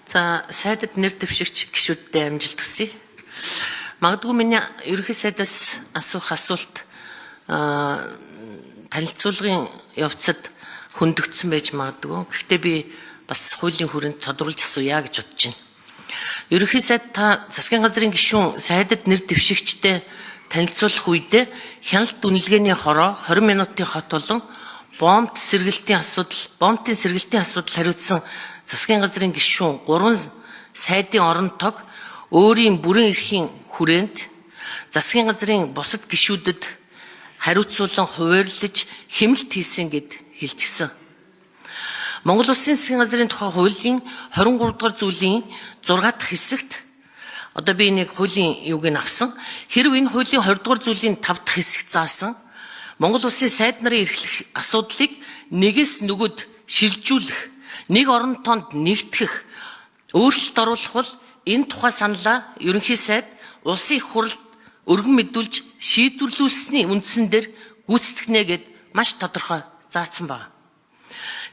За сайдад нэр дэвшигч гишүүдтэй амжилт хүсье. Магадгүй миний ерөнхий сайдаас асуух асуулт танилцуулгын явцад хөндөгдсөн байж магадгүй. Гэхдээ би бас хуулийн хүрээнд тодруулж асууя гэж бодож байна. Ерөнхий сайд та засгийн газрын гишүүн сайдад нэр дэвшигчтэй танилцуулах үедээ хяналт үнэлгээний хороо 20 минутын хот болон бомбын сэргэлтийн асуудал хариуцсан засгийн газрын гишүүн 3 сайдын орон тог өөрийн бүрэн эрхийн хүрээнд засгийн газрын бусад гишүүдэд хариуцуулан хуваарлаж хэмэлт хийсэн гэд хэлчихсэн. Монгол Улсын засгийн газрын тухай хуулийн 23 дугаар зүйлийн 6 дахь хэсэгт одоо би нэг хуулийн юуг нь авсан. Хэрв энэ хуулийн 20 дугаар зүйлийн 5 дахь хэсэгт заасан Монгол Улсын сайд нарын эрхлэх асуудлыг нэгээс нөгөөд шилжүүлэх, нэг оронтоонд нэгтгэх, өөрчлөлт оруулах бол энэ тухай саналаа ерөнхий сайд улсын их хурлд өргөн мэдүүлж шийдвэрлүүлсэний үндсэн дээр гүйцэтгэнэ гэд маш тодорхой заасан байна.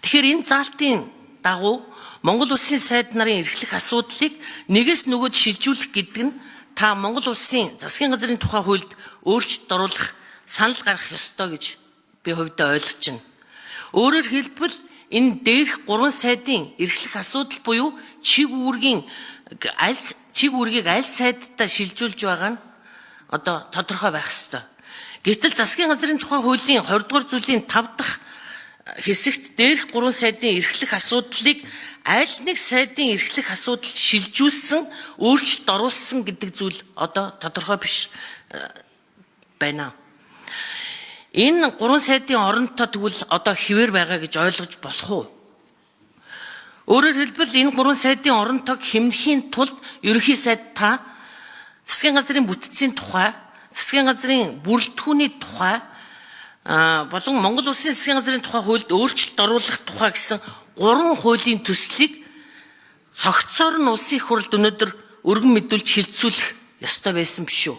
Тэгэхээр энэ заалтын дагуу Монгол Улсын сайд нарын эрхлэх асуудлыг нэгээс нөгөөд шилжүүлэх гэдэг нь та Монгол Улсын засгийн газрын тухай хуульд өөрчлөлт оруулах санал гаргах ёстой гэж би хувьдаа ойлгож байна. Өөрөөр хэлбэл энэ дээрх 3 сайдын эрхлэх асуудал буюу чиг үүргийг аль сайдтай шилжүүлж байгаа нь одоо тодорхой байх ёстой. Гэвтэл засгийн газрын тухай хуулийн 20 дугаар зүйлийн 5 дахь хэсэгт дээрх 3 сайдын эрхлэх асуудлыг аль нэг сайдын эрхлэх асуудалд шилжүүлсэн, өөрчлөлт оруулсан гэдэг зүйл одоо тодорхой биш байна. Энэ 3 сайдын оронтой тэгвэл одоо хэвээр байгаа гэж ойлгож болох уу? Өөрөөр хэлбэл энэ 3 сайдын оронтойг хэмнэхийн тулд ерөнхий сайд та засгийн газрын бүтцийн тухай, засгийн газрын бүрэлдэхүүний тухай болон Монгол Улсын засгийн газрын тухай хуульд өөрчлөлт оруулах тухай гэсэн 3 хуулийн төслийг цогцоор нь улсын их хурлд өнөөдөр өргөн мэдүүлж хилцүүлэх ёстой байсан биш үү?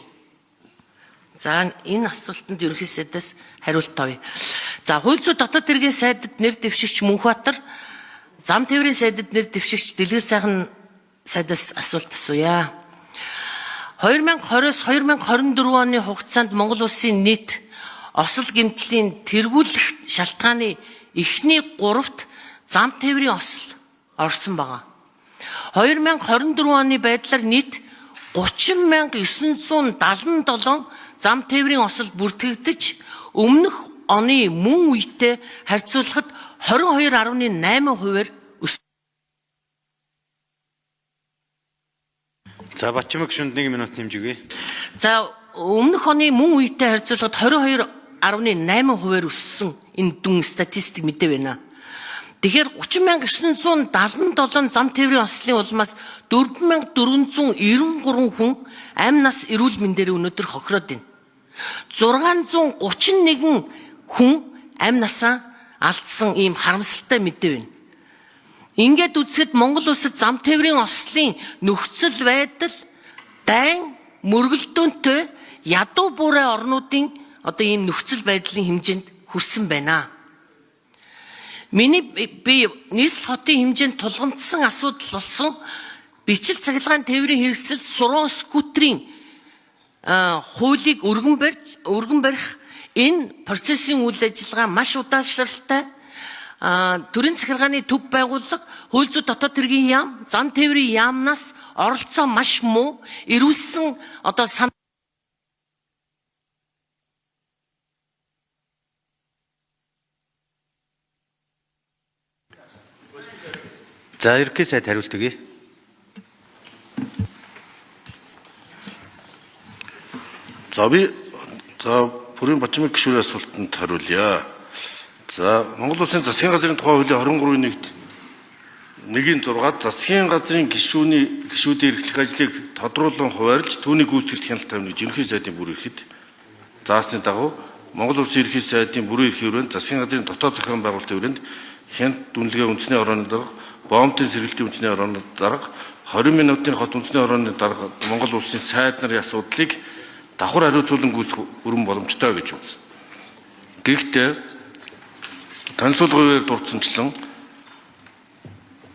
За энэ асуултанд ерөнхий сайдаас хариулт авъя. За хууль зүйн дотоод хэргийн сайдад нэр дэвшигч Мөнхбаатар, зам тээврийн сайдад нэр дэвшигч Дэлгэр сайхан сайдаас асуулт асууя. 2020-с 2024 оны хугацаанд Монгол Улсын нийт осол гэмтлийн тэргүүлэх шалтгааны эхний 3-т зам тээврийн осол орсон байгаа. 2024 оны байдлаар нийт 30,977 зам тээврийн осол бүртгэгдэж өмнөх оны мөн үетэй харьцуулахад 22.8%-аар өссөн. За Батчимаг шүнд 1 минут нэмжигэй. За өмнөх оны мөн үетэй харьцуулахад 22.8%-аар өссөн энэ дүн статистик мэдээ байна. Тэгэхээр 30,977 зам тээврийн ослын улмаас 4,493 хүн амь нас эрүүл мэндээр өнөөдөр хохироод байна. 631 хүн амь насаа алдсан ийм харамсалтай мэдээ байна. Ингээд үзэхэд Монгол улсад зам тээврийн ослын нөхцөл байдал дайн мөргөлдөөнтэй ядуу буурай орнуудын одоо ийм нөхцөл байдлын хэмжээнд хүрсэн байна. Би нийслэл хотын хэмжээнд тулгамдсан асуудал болсон бичил цахилгаан тээврийн хэрэгсэл сургууль скутерийн хуулийг өргөн барих энэ процессын үйл ажиллагаа маш удаашралтай. Төрийн захиргааны төв байгууллага, хууль зүйн дотоод хэргийн яам, зам тээврийн яамнаас оролцоо маш муу, эрүүлсэн одоо За ерөнхий сайд хариулт өгье. За бүрийн Батчимаг гишүүний асуултанд хариулъя. За Монгол Улсын засгийн газрын тухай хуулийн 23-ийн 1-6 засгийн газрын гишүүдийн эрхлэх ажлыг тодруулан хуваарлж түүнийг гүйцэтгэлд хяналт тавина гэж ерөнхий сайдын бүр эрхэд заасны дагуу Монгол Улсын ерөнхий сайдын бүрэн эрхийн хүрээнд засгийн газрын дотоод зохион байгуулалтын хүрээнд хяналт үнэлгээ үндэсний орооны дарга, бомбын сэргэлтийн үндэсний орооны дарга, 20 минутын хот үндэсний орооны дарга Монгол Улсын сайд нарын асуудлыг давхар хариуцуулан гүйцэх бүрэн боломжтой гэж үзсэн. Гэхдээ танилцуулгын үеэр дурдсанчлан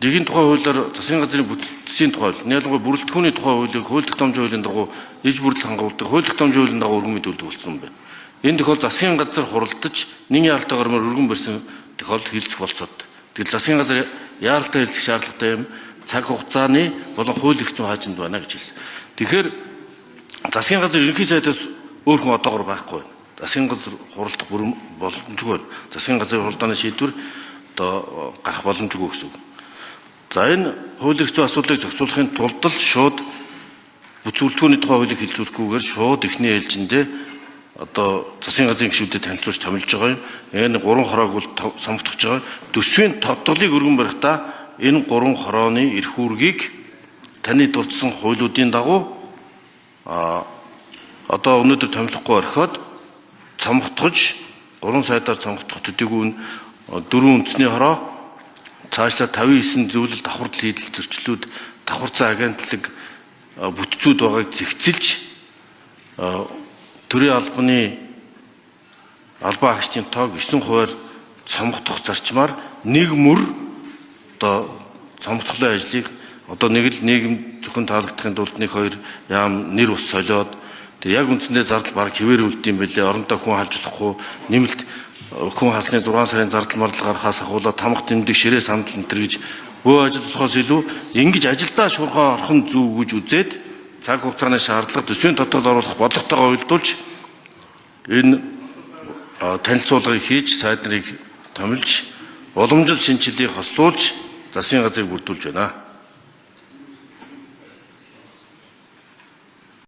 Дэгийн тухай хуулиар засгийн газрын бүтцийн тухай, ялангуяа бүрэлдэхүүний тухай хуулийг хууль тогтоомжийн хуулийн дагуу иж бүрдэл хангуулдаг хууль тогтоомжийн хуулийн дагуу өргөн мэдүүлдэг болсон байна. Энэ тохиолдолд засгийн газар хуралдаж нэгний яралтай гармаар өргөн барьсан тохиолдолд хилцэх болцоод. Тэгэл засгийн газар яаралтай хэлцэх шаардлагатай юм цаг хугацааны болон хууль эрх зүйн хаажинд байна гэж хэлсэн. Тэгэхээр засгийн газар ерөнхий сайдаас өөр хүн одоогор байхгүй байна. Засгийн газар хуралдах бүрэн боломжгүй байна. Засгийн газрын хуралдааны шийдвэр одоо гарах боломжгүй гэсэн үг. За энэ хууль эрх зүйн асуудлыг зохицуулахын тулд л шууд бүцүүлтгүүний тухай хуулийг хилцүүлэхгүйгээр шууд эхний ээлжиндээ одоо засгийн газрын гишүүдэд танилцуулж томилж байгаа юм. Энэ 3 хороог бол сонгогдож байгаа. Төсвийн тодголыг өргөн барихдаа энэ 3 хорооны эрх үүргийг таны дурдсан хуулиудын дагуу одоо өнөөдөр томилохгүй орхиод цамхтгаж 3 сайдаар цамхтгах төдийгүй 4 үндэсний хороо цаашлаа 59 зөвлөл давхардал хийдэл зөрчлүүд давхарцсан агентлаг бүтцүүд байгааг зэгцэлж төрийн албаны албан хаагчдын тоог 9 хувиар цамхтгах зарчмаар нэг мөр одоо цамхтгалын ажлыг одоо нэг л нийгэм зөвхөн таалагдахын тулд нэг хоёр яам нэр ус солиод тэг яг үндсэндээ зардал баг хിവэр үлдэм байлээ орондоо хүн халж болохгүй нэмэлт хүн хасны 6 сарын зардал мардал гарахаас ахуулаад тамга тэмдэг ширээ сандал энэ төр гэж бөө ажил болохоос илүү ингэж ажилдаа шуурхаа орхон зүв гэж үзээд цаг хугацааны шаардлага төсвийн дотоод оруулах бодлоготойгоо уялдуулж энэ танилцуулгыг хийж сайд нарыг томилж уламжил шинжилгээг хослуулж засгийн газрыг бүрдүүлж байна.